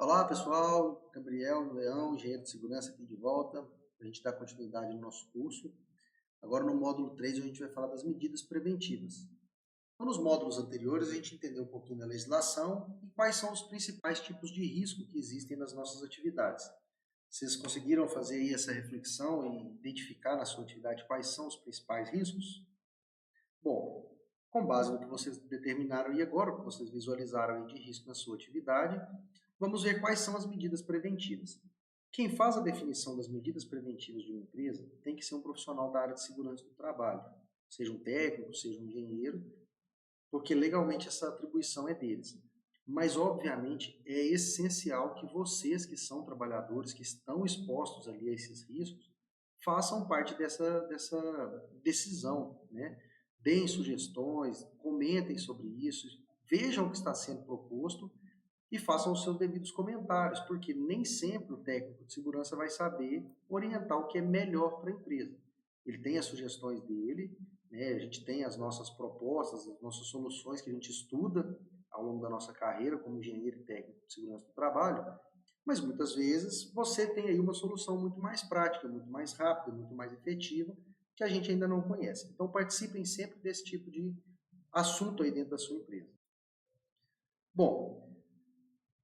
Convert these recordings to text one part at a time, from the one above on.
Olá pessoal, Gabriel Leão, engenheiro de segurança aqui de volta, para a gente dar continuidade no nosso curso. Agora no módulo 3 a gente vai falar das medidas preventivas. Então, nos módulos anteriores a gente entendeu um pouquinho da legislação e quais são os principais tipos de risco que existem nas nossas atividades. Vocês conseguiram fazer aí essa reflexão e identificar na sua atividade quais são os principais riscos? Bom, com base no que vocês determinaram e agora, o que vocês visualizaram aí de risco na sua atividade, vamos ver quais são as medidas preventivas. Quem faz a definição das medidas preventivas de uma empresa tem que ser um profissional da área de segurança do trabalho, seja um técnico, seja um engenheiro, porque legalmente essa atribuição é deles. Mas, obviamente, é essencial que vocês que são trabalhadores, que estão expostos ali a esses riscos, façam parte dessa decisão, né? Deem sugestões, comentem sobre isso, vejam o que está sendo proposto e façam os seus devidos comentários, porque nem sempre o técnico de segurança vai saber orientar o que é melhor para a empresa. Ele tem as sugestões dele, né? A gente tem as nossas propostas, as nossas soluções que a gente estuda ao longo da nossa carreira como engenheiro e técnico de segurança do trabalho, mas muitas vezes você tem aí uma solução muito mais prática, muito mais rápida, muito mais efetiva, que a gente ainda não conhece. Então participem sempre desse tipo de assunto aí dentro da sua empresa. Bom,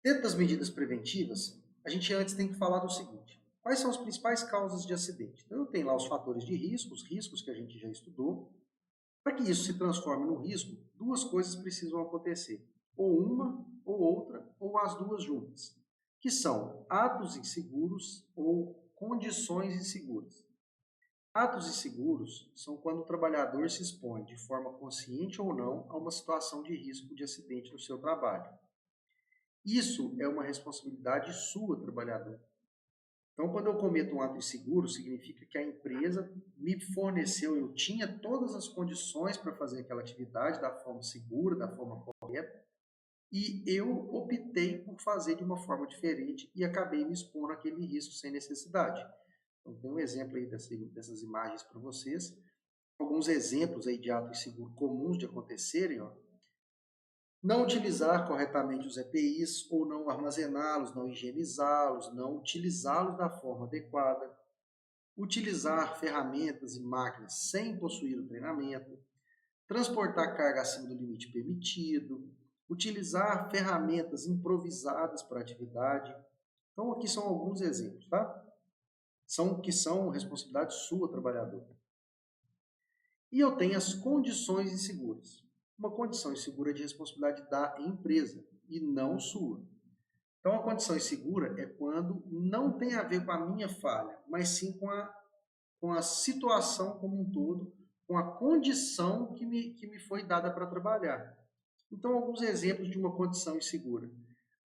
dentro das medidas preventivas, a gente antes tem que falar do seguinte: quais são as principais causas de acidente? Então, eu tenho lá os fatores de risco, os riscos que a gente já estudou. Para que isso se transforme num risco, duas coisas precisam acontecer: ou uma, ou outra, ou as duas juntas, que são atos inseguros ou condições inseguras. Atos inseguros são quando o trabalhador se expõe, de forma consciente ou não, a uma situação de risco de acidente no seu trabalho. Isso é uma responsabilidade sua, trabalhador. Então, quando eu cometo um ato inseguro, significa que a empresa me forneceu, eu tinha todas as condições para fazer aquela atividade da forma segura, da forma correta, e eu optei por fazer de uma forma diferente e acabei me expondo àquele risco sem necessidade. Então, tem um exemplo aí dessas imagens para vocês. Alguns exemplos aí de atos inseguros comuns de acontecerem, ó. Não utilizar corretamente os EPIs ou não armazená-los, não higienizá-los, não utilizá-los da forma adequada, utilizar ferramentas e máquinas sem possuir o treinamento, transportar carga acima do limite permitido, utilizar ferramentas improvisadas para a atividade. Então, aqui são alguns exemplos, tá? Que são responsabilidade sua, trabalhador. E eu tenho as condições inseguras. Uma condição insegura é de responsabilidade da empresa e não sua. Então, a condição insegura é quando não tem a ver com a minha falha, mas sim com a situação como um todo, com a condição que me foi dada para trabalhar. Então, alguns exemplos de uma condição insegura.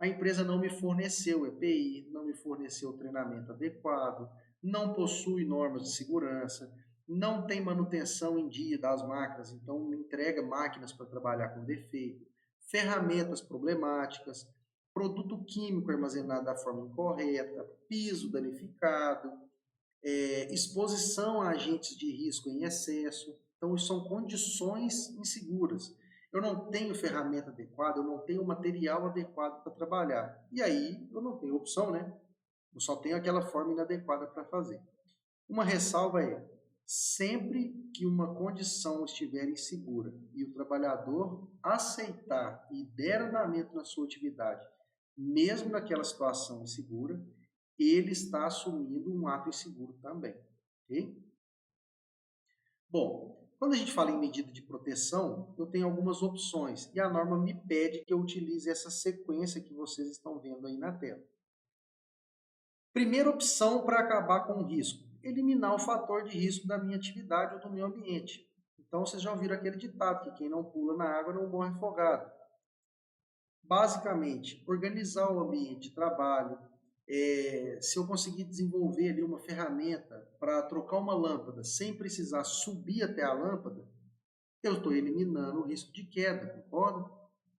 A empresa não me forneceu EPI, não me forneceu treinamento adequado, não possui normas de segurança, não tem manutenção em dia das máquinas, então me entrega máquinas para trabalhar com defeito, ferramentas problemáticas, produto químico armazenado da forma incorreta, piso danificado, exposição a agentes de risco em excesso. Então, são condições inseguras. Eu não tenho ferramenta adequada, eu não tenho material adequado para trabalhar. E aí, eu não tenho opção, né? Eu só tenho aquela forma inadequada para fazer. Uma ressalva é: sempre que uma condição estiver insegura e o trabalhador aceitar e der andamento na sua atividade, mesmo naquela situação insegura, ele está assumindo um ato inseguro também. Ok? Bom, quando a gente fala em medida de proteção, eu tenho algumas opções e a norma me pede que eu utilize essa sequência que vocês estão vendo aí na tela. Primeira opção para acabar com o risco: eliminar o fator de risco da minha atividade ou do meu ambiente. Então, vocês já ouviram aquele ditado que quem não pula na água não morre afogado. Basicamente, organizar o ambiente de trabalho. Se eu conseguir desenvolver ali uma ferramenta para trocar uma lâmpada sem precisar subir até a lâmpada, eu estou eliminando o risco de queda, concorda?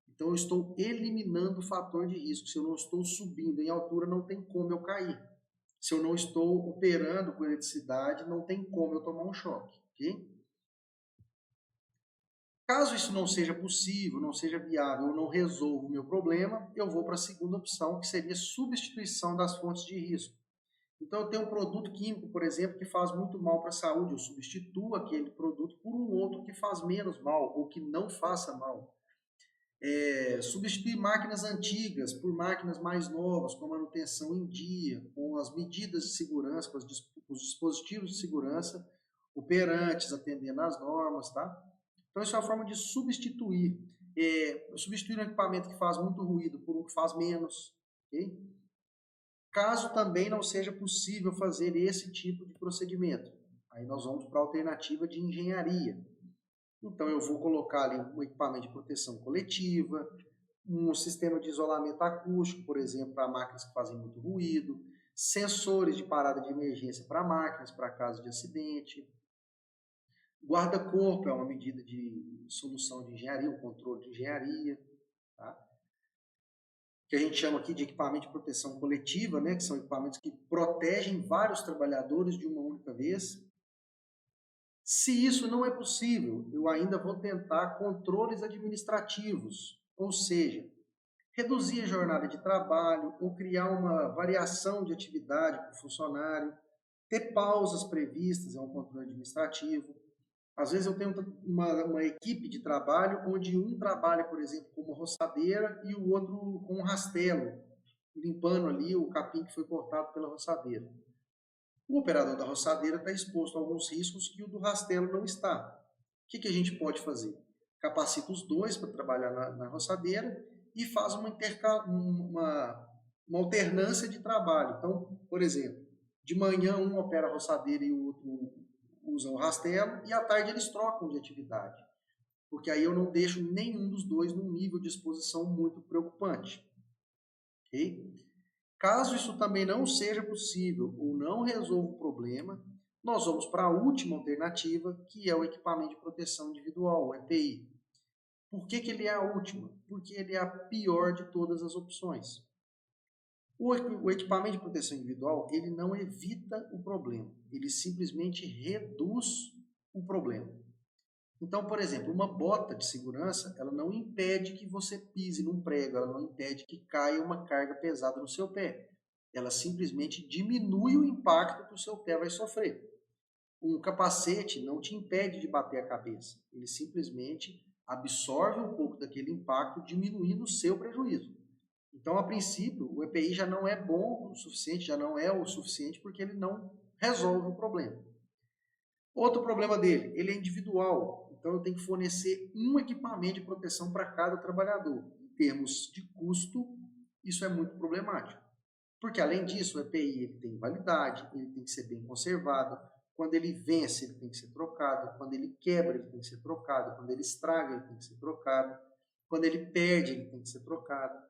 Então, eu estou eliminando o fator de risco. Se eu não estou subindo em altura, não tem como eu cair. Se eu não estou operando com eletricidade, não tem como eu tomar um choque, ok? Caso isso não seja possível, não seja viável, ou não resolva o meu problema, eu vou para a segunda opção, que seria substituição das fontes de risco. Então, eu tenho um produto químico, por exemplo, que faz muito mal para a saúde, eu substituo aquele produto por um outro que faz menos mal, ou que não faça mal. Substituir máquinas antigas por máquinas mais novas, com a manutenção em dia, com as medidas de segurança, com os dispositivos de segurança operantes, atendendo às normas, tá? Então, isso é uma forma de substituir. Substituir um equipamento que faz muito ruído por um que faz menos, ok? Caso também não seja possível fazer esse tipo de procedimento, aí nós vamos para a alternativa de engenharia. Então, eu vou colocar ali um equipamento de proteção coletiva, um sistema de isolamento acústico, por exemplo, para máquinas que fazem muito ruído, sensores de parada de emergência para máquinas, para caso de acidente. Guarda-corpo é uma medida de solução de engenharia, um controle de engenharia, tá? Que a gente chama aqui de equipamento de proteção coletiva, né? Que são equipamentos que protegem vários trabalhadores de uma única vez. Se isso não é possível, eu ainda vou tentar controles administrativos, ou seja, reduzir a jornada de trabalho ou criar uma variação de atividade para o funcionário, ter pausas previstas, é um controle administrativo. Às vezes eu tenho uma equipe de trabalho onde um trabalha, por exemplo, com uma roçadeira e o outro com um rastelo, limpando ali o capim que foi cortado pela roçadeira. O operador da roçadeira está exposto a alguns riscos que o do rastelo não está. O que a gente pode fazer? Capacita os dois para trabalhar na roçadeira e faz uma alternância de trabalho. Então, por exemplo, de manhã um opera a roçadeira e o outro usa o rastelo, e à tarde eles trocam de atividade. Porque aí eu não deixo nenhum dos dois num nível de exposição muito preocupante. Ok? Caso isso também não seja possível ou não resolva o problema, nós vamos para a última alternativa, que é o equipamento de proteção individual, o EPI. Por que ele é a última? Porque ele é a pior de todas as opções. O equipamento de proteção individual, ele não evita o problema, ele simplesmente reduz o problema. Então, por exemplo, uma bota de segurança, ela não impede que você pise num prego, ela não impede que caia uma carga pesada no seu pé. Ela simplesmente diminui o impacto que o seu pé vai sofrer. Um capacete não te impede de bater a cabeça, ele simplesmente absorve um pouco daquele impacto, diminuindo o seu prejuízo. Então, a princípio, o EPI já não é bom o suficiente, já não é o suficiente porque ele não resolve o problema. Outro problema dele, ele é individual. Então, eu tenho que fornecer um equipamento de proteção para cada trabalhador. Em termos de custo, isso é muito problemático. Porque, além disso, o EPI ele tem validade, ele tem que ser bem conservado. Quando ele vence, ele tem que ser trocado. Quando ele quebra, ele tem que ser trocado. Quando ele estraga, ele tem que ser trocado. Quando ele perde, ele tem que ser trocado.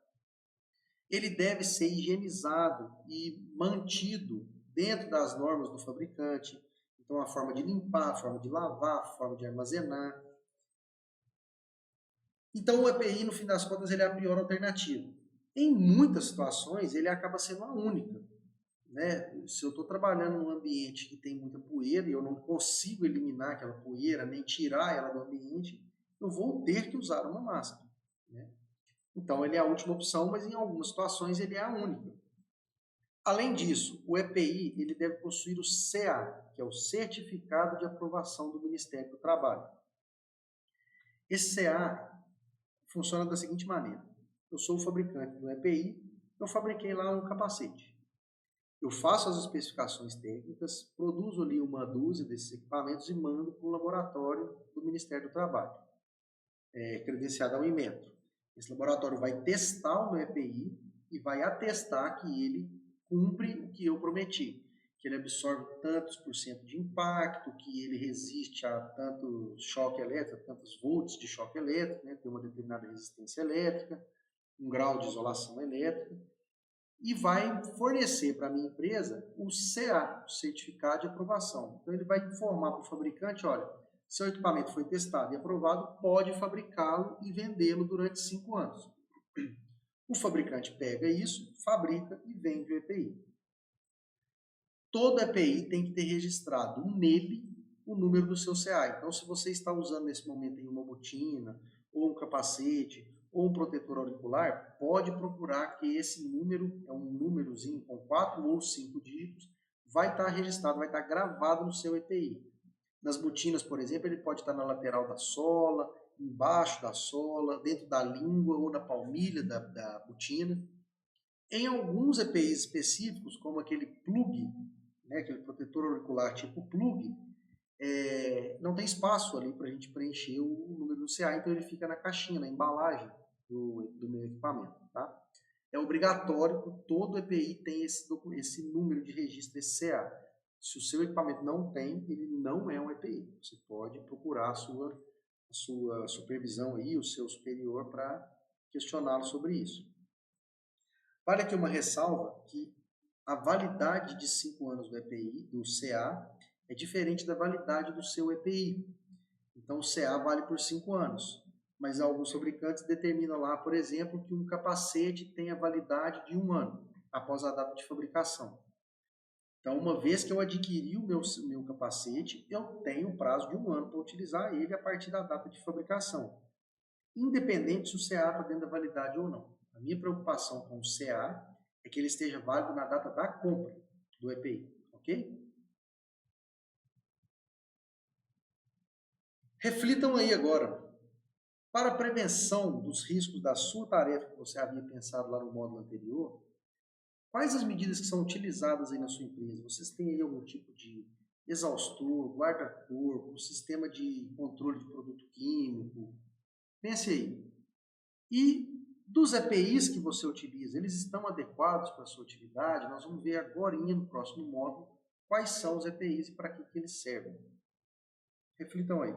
Ele deve ser higienizado e mantido dentro das normas do fabricante. Então, a forma de limpar, a forma de lavar, a forma de armazenar. Então, o EPI, no fim das contas, ele é a pior alternativa. Em muitas situações, ele acaba sendo a única. Né? Se eu estou trabalhando num ambiente que tem muita poeira e eu não consigo eliminar aquela poeira, nem tirar ela do ambiente, eu vou ter que usar uma máscara. Né? Então, ele é a última opção, mas em algumas situações ele é a única. Além disso, o EPI ele deve possuir o CA, que é o Certificado de Aprovação do Ministério do Trabalho. Esse CA funciona da seguinte maneira. Eu sou o fabricante do EPI, eu fabriquei lá um capacete. Eu faço as especificações técnicas, produzo ali uma dúzia desses equipamentos e mando para o laboratório do Ministério do Trabalho, credenciado ao Inmetro. Esse laboratório vai testar o meu EPI e vai atestar que ele cumpre o que eu prometi, que ele absorve tantos por cento de impacto, que ele resiste a tanto choque elétrico, tantos volts de choque elétrico, né, tem uma determinada resistência elétrica, um grau de isolação elétrica, e vai fornecer para a minha empresa o CA, o Certificado de Aprovação. Então ele vai informar para o fabricante, olha, seu equipamento foi testado e aprovado, pode fabricá-lo e vendê-lo durante 5 anos. O fabricante pega isso, fabrica e vende o EPI. Todo EPI tem que ter registrado nele o número do seu CA. Então, se você está usando nesse momento em uma botina, ou um capacete, ou um protetor auricular, pode procurar que esse número, é um númerozinho com 4 ou 5 dígitos, vai estar registrado, vai estar gravado no seu EPI. Nas botinas, por exemplo, ele pode estar na lateral da sola, embaixo da sola, dentro da língua ou na palmilha da botina. Em alguns EPIs específicos, como aquele plug, né, aquele protetor auricular tipo plug, não tem espaço ali para a gente preencher o número do CA, então ele fica na caixinha, na embalagem do meu equipamento. Tá? É obrigatório que todo EPI tenha esse número de registro, esse CA. Se o seu equipamento não tem, ele não é um EPI. Você pode procurar a sua supervisão aí, o seu superior, para questioná-lo sobre isso. Vale aqui uma ressalva que a validade de 5 anos do EPI, do CA, é diferente da validade do seu EPI. Então, o CA vale por 5 anos. Mas alguns fabricantes determinam lá, por exemplo, que um capacete tenha validade de 1 ano, após a data de fabricação. Então, uma vez que eu adquiri o meu capacete, eu tenho um prazo de 1 ano para utilizar ele a partir da data de fabricação. Independente se o CA está dentro da validade ou não. A minha preocupação com o CA é que ele esteja válido na data da compra do EPI, ok? Reflitam aí agora. Para a prevenção dos riscos da sua tarefa que você havia pensado lá no módulo anterior, quais as medidas que são utilizadas aí na sua empresa? Vocês têm aí algum tipo de exaustor, guarda-corpo, sistema de controle de produto químico? Pense aí. E dos EPIs que você utiliza, eles estão adequados para a sua atividade? Nós vamos ver agora no próximo módulo quais são os EPIs e para que eles servem. Reflitam aí.